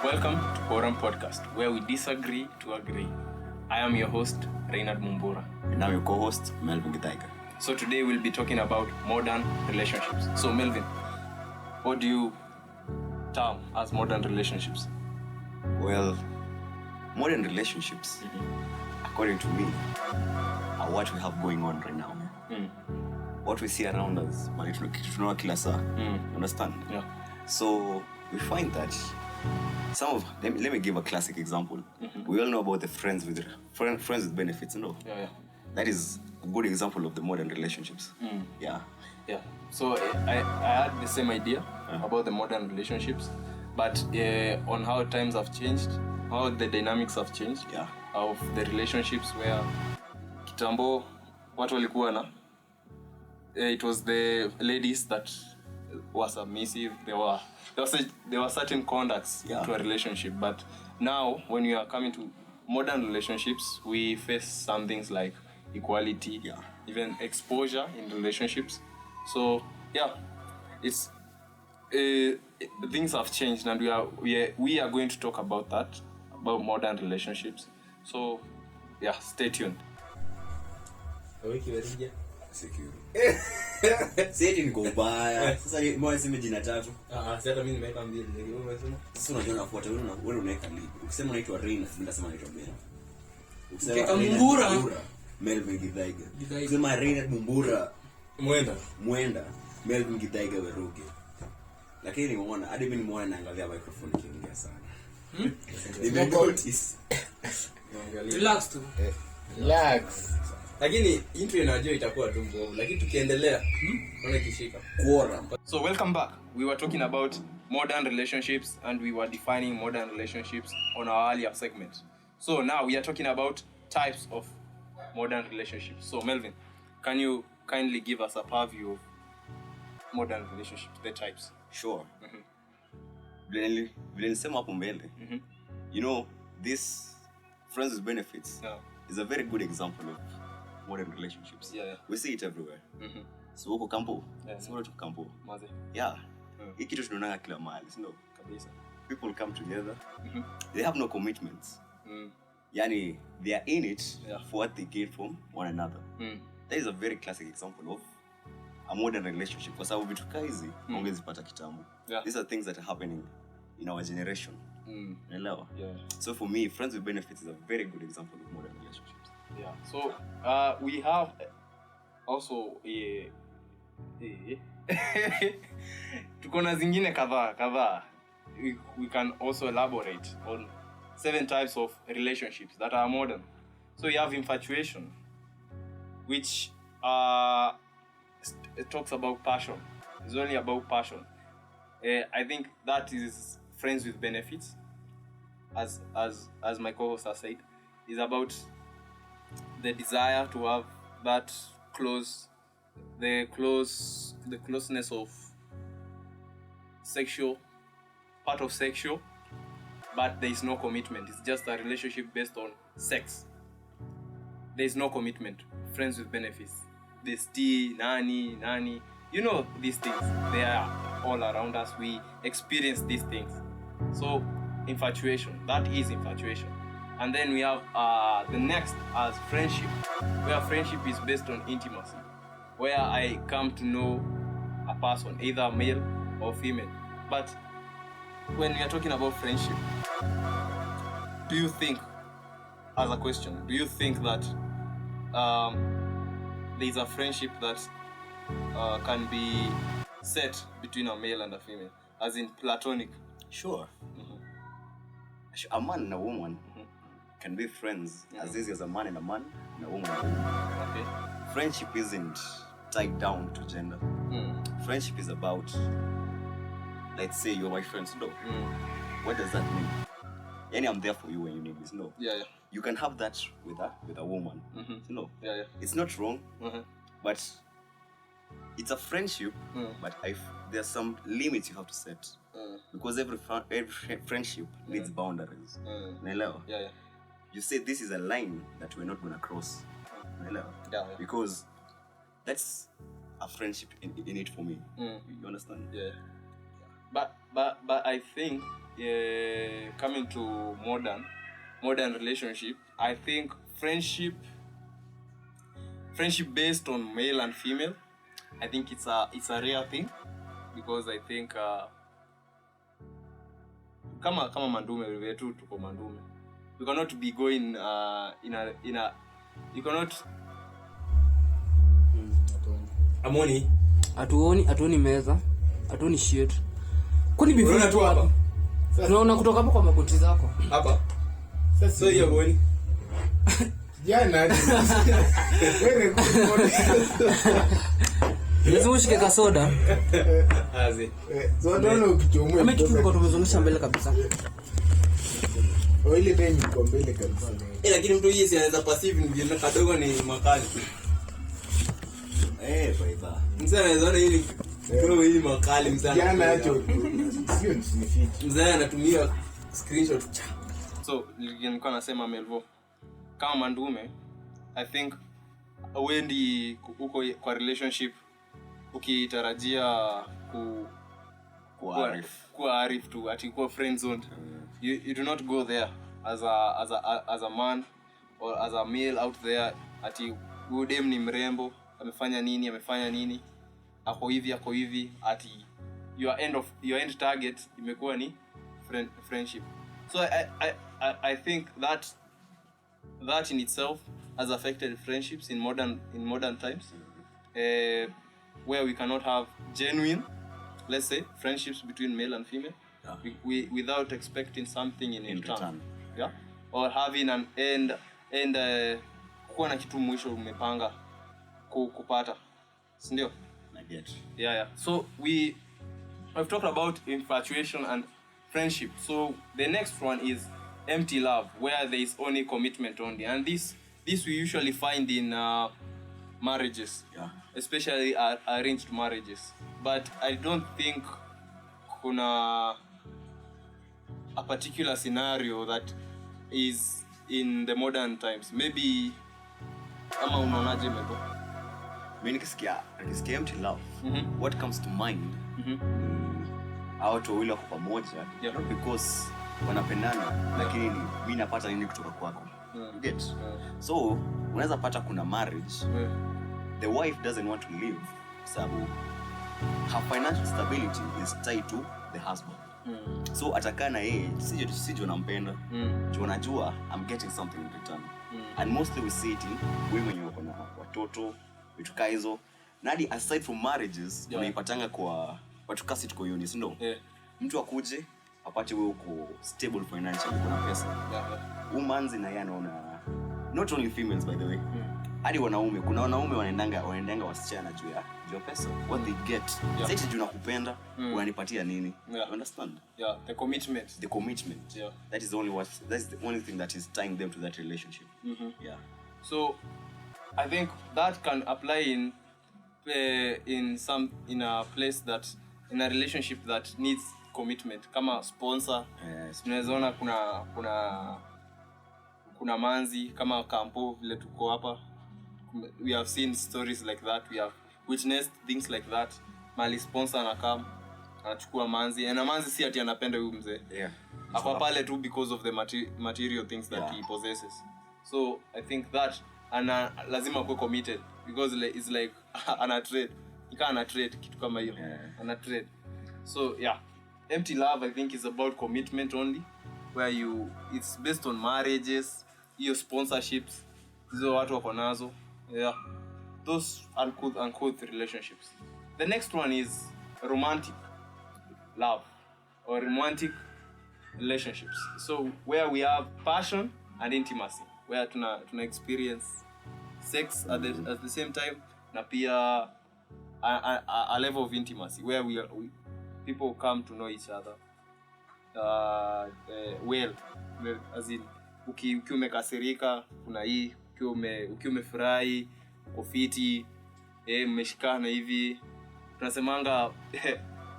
Welcome to Forum Podcast, where we disagree to agree. I am your host, Reinhard Mumbura. And I'm your co-host, Melvin Gitaiga. So today we'll be talking about modern relationships. So Melvin, what do you term as modern relationships? Well, modern relationships, according to me, are what we have going on right now. What we see around us, understand? Yeah. So we find that let me give a classic example. We all know about the friends with benefits, no? Yeah. That is a good example of the modern relationships. Yeah. So I had the same idea about the modern relationships, but on how times have changed, how the dynamics have changed of the relationships where kitambo watu walikuwa na it was the ladies that were submissive. There were certain conducts to a relationship, but now when we are coming to modern relationships, we face some things like equality, even exposure in relationships. So it's things have changed, and we are going to talk about that, about modern relationships. So stay tuned. Seti niko baya. Sasa mbona sema jina tatu? Si hata mimi nimeweka mbili. Umesema? Sasa unajua unafuata wewe unaweka lipi? Ukisema unaitwa Reina, mimi nasema naitwa Bella. Ukisema Mumbura, Melvin Gitaiga. Ukisema Reina Mumbura, Mwenda, Melvin Gitaiga Weruge. Lakini umeona, hadi mimi nimeona naangalia microphone kiingia sana. Nimegotis. Relax tu. Relax. Lakini intro inajua itakuwa tu mbovu, lakini tukiendelea unaona kishika quorum. So welcome back. We were talking about modern relationships, and we were defining modern relationships on our earlier segment. So now we are talking about types of modern relationships. So Melvin, can you kindly give us a purview of modern relationships, the types? Sure. Vile nisema hapo mbele. You know, this friends with benefits is a very good example of modern relationships. We see it everywhere. So uko kampo, sio tu kampo. Maze. Hiki kitu tunaona kila mahali, sio kabisa. People come together. They have no commitments. Yani they are in it for what they get from one another. That is a very classic example of a modern relationship. Kwa sababu vitu hizi ungezipata kitambo. These are things that are happening in our generation. Unaelewa? So for me, friends with benefits is a very good example of modern relationships. So we have also tuko na zingine kadhaa. We can also elaborate on 7 types of relationships that are modern. So you have infatuation, which talks about passion. It's only about passion. I think that is friends with benefits, as my co-host has said, is about the desire to have that the closeness of sexual, but there is no commitment. It's just a relationship based on sex. There is no commitment. Friends with benefits. There's nani. You know these things. They are all around us. We experience these things. So infatuation. That is infatuation. And then we have the next as friendship, where friendship is based on intimacy, where I come to know a person, either male or female. But when we are talking about friendship, do you think, as a question, do you think that there is a friendship that can be set between a male and a female, as in platonic. Sure. A man and a woman can be friends as easy as a man and a man and a woman and a woman. Okay. Friendship isn't tied down to gender. Friendship is about, let's say you're my friend, no. What does that mean? Yani I'm there for you when you need this, no. Yeah. You can have that with a woman, no. Yeah. It's not wrong, but it's a friendship, but there's some limits you have to set. Because every friendship needs boundaries. Yeah. You say this is a line that we're not gonna cross. Yeah. Because that's a friendship in it for me. You understand? Yeah. But I think coming to modern relationship, I think friendship based on male and female, I think it's a rare thing, because I think kama mandume wetu tuko mandume, you cannot be going in a you cannot amoni atuoni meza, atuoni shit. Kwani unaona tu hapa tunaona kutoka hapo kwa magoti zako hapa. Sasa hiyo boni jana wewe lazima ushike kasoda azi soda na ukichomwa kama kitu kwa tumezungusha mbele kabisa. Ile penye kwa mbele kabisa. Lakini mtu yeye si anaweza passive ni kadogo ni makali. Baiba. Mzee anaweza ona hili kwa hili makali mzee. Jana acho sio nisifiki. Mzee anatumia screenshot. So nilikuwa nasema Melvo, kama mandume, I think wendi uko kwa relationship ukitarajia kuarif tu ati kuwa friend zone. You do not go there as a man or as a male out there ati huyu dem ni mrembo, amefanya nini ako hivi ati your end target imekuwa ni friendship. So I think that in itself has affected friendships in modern times, where we cannot have genuine, let's say, friendships between male and female, without expecting something in return. Yeah, or having an end kuwa na kitu mwisho umepanga kupata, sindio? Yeah. So we've talked about infatuation and friendship. So the next one is empty love, where there is only commitment only, and this we usually find in marriages, especially arranged marriages. But I don't think kuna a particular scenario that is in the modern times. Maybe ama unaonaje Mebo? Mimi nikisikia empty love, what comes to mind? Watu wawili wako pamoja, not because wanapendana, lakini mimi napata nini kutoka kwako. You get? So unaweza pata kuna marriage, the wife doesn't want to leave sababu her financial stability is tied to the husband. So atakaa na yeye sije nampenda, juu najua I'm getting something in return. And mostly we see it in women wako na watoto, vitu kaizo. Nadi aside from marriages, unaipatanga kwa watu kasi tuko uni, no? Mtu akuje apate wewe uko stable financially, uko na pesa. Women's na yana not only females by the way. Hadi wanaume, kuna wanaume wanaendanga wasichana juu ya pesa. What they get. Sasa juu nakupenda, unanipatia nini? You understand? Yeah, the commitment. Yeah. That's the only thing that is tying them to that relationship. Yeah. So I think that can apply in a place that in a relationship that needs commitment, kama sponsor. Tunawezaona kuna manzi kama kampo vile tuko hapa. We have seen stories like that, we have witnessed things like that. Mali sponsor anakam anachukua manzi, na manzi si ati anapenda huyu mzee. Hapa pale tu because of the material things that he possesses. So I think that lazima kuwe committed, because it's like ana trade. Ika ana trade kitu kama hiyo. Ana trade. So yeah, empty love I think is about commitment only, where it's based on marriages, hiyo sponsorships, hizo watu wako nazo. Yeah, those uncouth relationships. The next one is romantic love or romantic relationships. So where we have passion and intimacy, where tuna experience sex at the same time, na pia a level of intimacy where we people come to know each other well, as in ukiwa umekasirika kuna hii, ukiwa umefurahi uko fiti, mmeshikana hivi, tunasemanga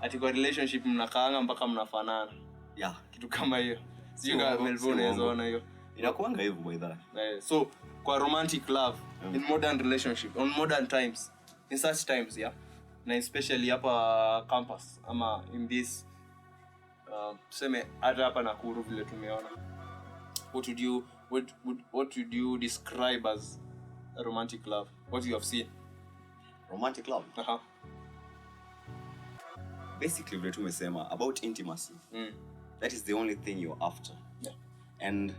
ati kwa relationship mnakaanga mpaka mnafanana. Yeah, kitu kama hiyo. Sio kama Melbourne unaona hiyo. Inakuanga hivyo by that. So kwa romantic love in modern relationship, on modern times, in such times, yeah, na especially hapa campus ama in this tuseme hata hapa Nakuru vile tumeona, what would you describe as a romantic love? What you have seen? Romantic love. Basically vile tumesema about intimacy. That is the only thing you're after. Yeah. And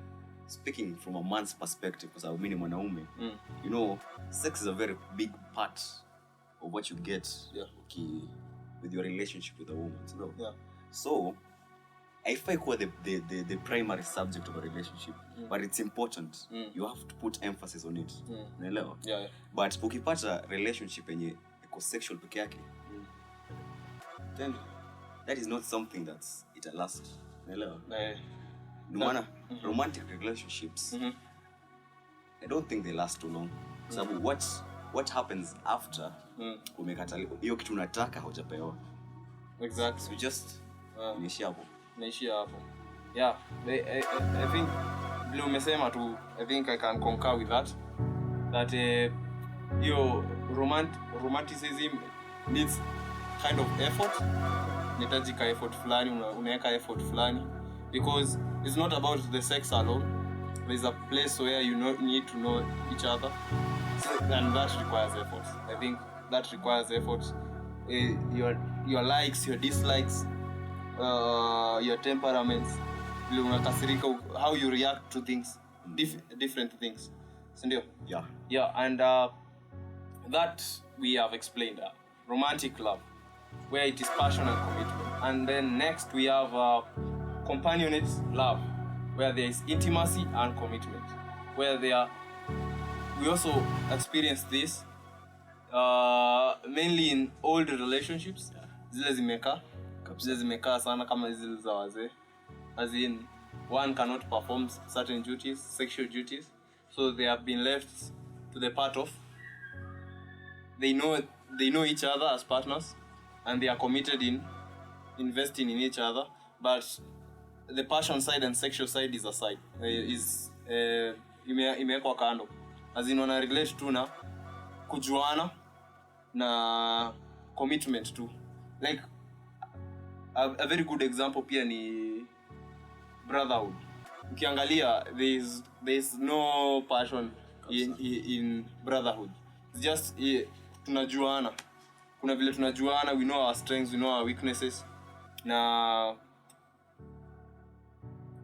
speaking from a man's perspective, because I'm a mwanaume, you know, sex is a very big part of what you get with your relationship with a woman. You know? Yeah. So, I find the primary subject of a relationship, but it's important. You have to put emphasis on it. Yeah. But ukipata relationship yenye iko sexual peke yake, then that is not something that's it last. No matter romantic relationships, I don't think they last too long. Sababu what happens after umekataliwa hiyo kitu unataka hujapewa. Exactly. So just naishia hapo. Yeah, I think vile umesema tu, I think I can concur with that your romanticism needs kind of effort. Nitajika effort fulani, unaweka effort fulani, because it's not about the sex alone. There's a place where you need to know each other, and that requires effort. I think that requires effort. Your likes, your dislikes, your temperaments, vile unakasirika, how you react to things, different things. Sindio? Yeah, and that we have explained. Romantic love, where it is passion and commitment. And then next we have companionate love, where there is intimacy and commitment, where we also experience this mainly in old relationships. Zile zimekaa sana kama zile za wazee, as in one cannot perform certain duties, sexual duties, so they have been left to the part of they know each other as partners, and they are committed in investing in each other, but the passion side and sexual side is aside, imewekwa kando, as in wana relate tu na kujuana na commitment tu. Like a very good example pia ni brotherhood. Ukiangalia there's no passion in brotherhood. It's just tunajuana. Kuna vile tunajuana, we know our strengths, we know our weaknesses, na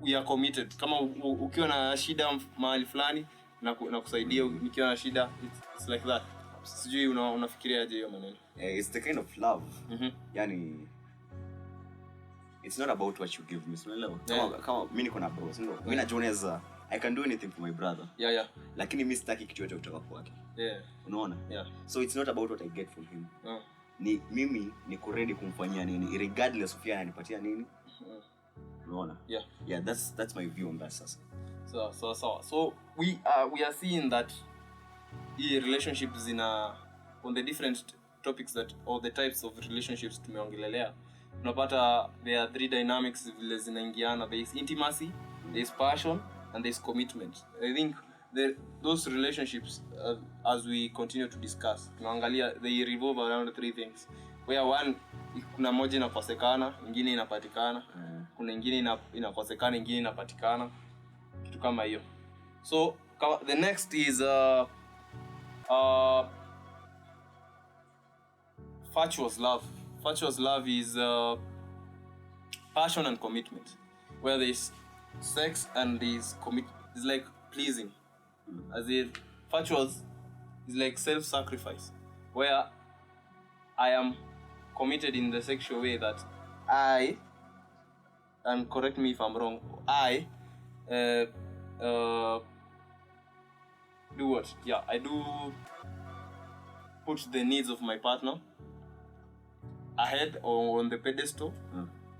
we are committed. Kama ukiwa na shida mahali fulani na kusaidia, nikiwa na shida, it's like that. Sijui unafikiria aje hiyo maneno? It's the kind of love. Yani it's not about what you give me. Kama mimi niko na bros, mimi najiona I can do anything for my brother. Yeah. Lakini mimi sitaki kitu yote kutoka kwake. Unaona? Yeah. So it's not about what I get from him. Ni mimi niko ready kumfanyia nini regardless of yeye ananipatia nini. Unaona? Yeah, that's my view on that sasa. So we are seeing that relationships on the different topics that, or the types of relationships tumeongelelea, tunapata there are three dynamics vile zinaingiana. There is intimacy, there is passion, and there is commitment. I think those relationships, as we continue to discuss, tunaangalia they revolve around three things, where one, kuna moja inakosekana, ingine inapatikana, kuna ingine inakosekana, ingine inapatikana, kitu kama hiyo. So the next is virtuous love. Virtuous love is passion and commitment, where there is sex and there is it's like pleasing. As in virtuous is like self-sacrifice, where I am committed in the sexual way that I, and correct me if I'm wrong, I do what? Yeah, I do put the needs of my partner ahead or on the pedestal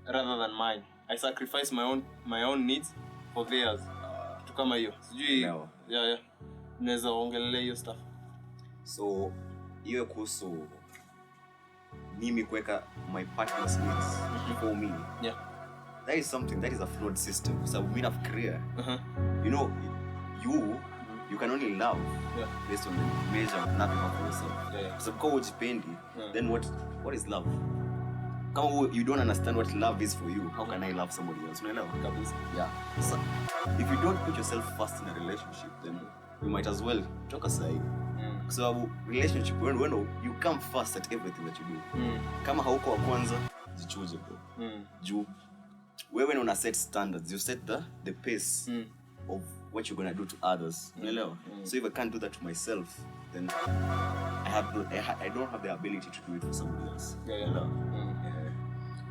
rather than mine. I sacrifice my own needs for theirs. Kitu kama hiyo. Sijui. Yeah. Naweza ongelea hiyo stuff. So hiyo kuhusu mimi kuweka my partner's needs for me. Yeah. That is something, that is a flawed system. So we have career. You know, you can only love based on the measure of love you have for yourself. Yeah. So because then what is love? Kama you don't understand what love is for you, how can I love somebody else? Unaelewa kabisa. Yeah. So if you don't put yourself first in a relationship, then you might as well toka sahi. So relationship, when you come first at everything that you do. Kama hauko wa kwanza, jichuje bro. Juu wewe una set standards, you set the pace of what you're going to do to others. Unaelewa? So if I can't do that to myself, then I don't have the ability to do it for somebody else.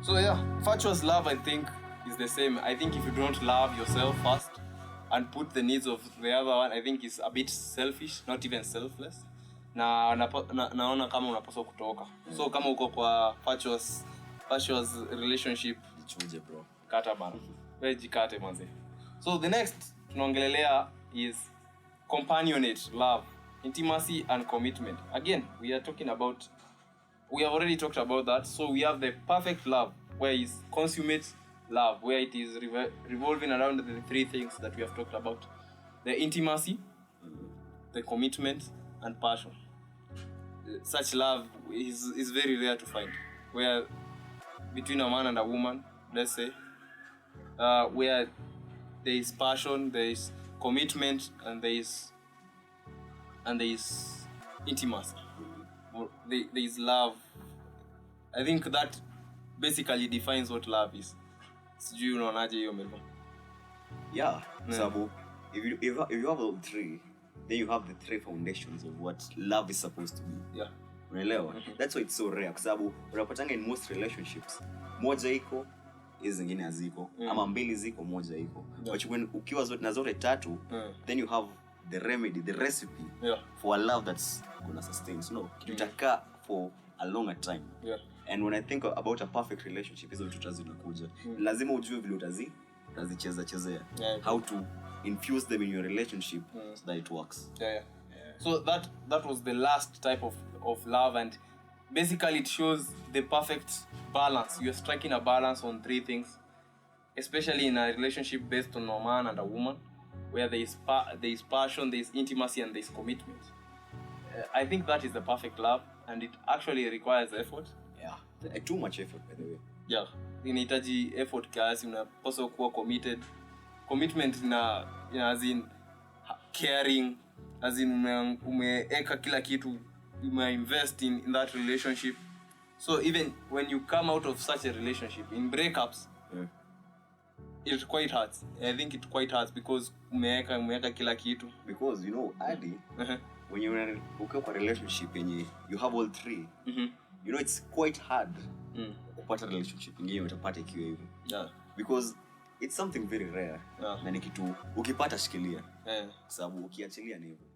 So yeah, virtuous love I think is the same. I think if you don't love yourself first and put the needs of the other one, I think it's a bit selfish, not even selfless. Naona kama unapaswa kutoka. So kama uko kwa virtuous relationship, Jichuje bro. kata bana. Wewe jikate manze. So the next tunaongelelea is companionate love, intimacy and commitment. Again, we have already talked about that. So we have the perfect love, where it's consummate love, where it is revolving around the three things that we have talked about: the intimacy, the commitment, and passion. Such love is very rare to find, where between a man and a woman, let's say, where there is passion, there is commitment, and there is intimacy. There is love. I think that basically defines what love is. Sijui unaonaje hiyo Melvin? Yeah. So if you have all three, then you have the three foundations of what love is supposed to be. Yeah. Unaelewa? That's why it's so rare. Kwa sababu unapatanga in most relationships, moja iko, hizi zingine haziko, ama mbili ziko, moja iko. But when ukiwa zote tatu, then you have the remedy, the recipe for a love that's gonna sustain. So no, kitaka for a longer time. Yeah. And when I think about a perfect relationship, hizo vitu zinakuja. Lazima ujue vile utazichezea. How to infuse them in your relationship so that it works. Yeah. So that was the last type of love, and basically it shows the perfect balance. You're striking a balance on three things, especially in a relationship based on a man and a woman, where there is passion, there is intimacy, and there is commitment. I think that is the perfect love, and it actually requires effort. Yeah, too much effort, by the way. Yeah, inahitaji effort kiasi, unapaswa kuwa committed. Commitment as in caring, as in umeeka kila kitu, invest in that relationship. So even when you come out of such a relationship, in breakups, it quite hurts. I think it quite hurts because umeeka kila kitu. Because Adi, when you're in a relationship and you have all three, it's quite hard kupata relationship ingine utapata ikiwa hivyo. Yeah. Because it's something very rare. Na ni kitu ukipata shikilia. Yeah. Sababu ukiachilia ni hivyo.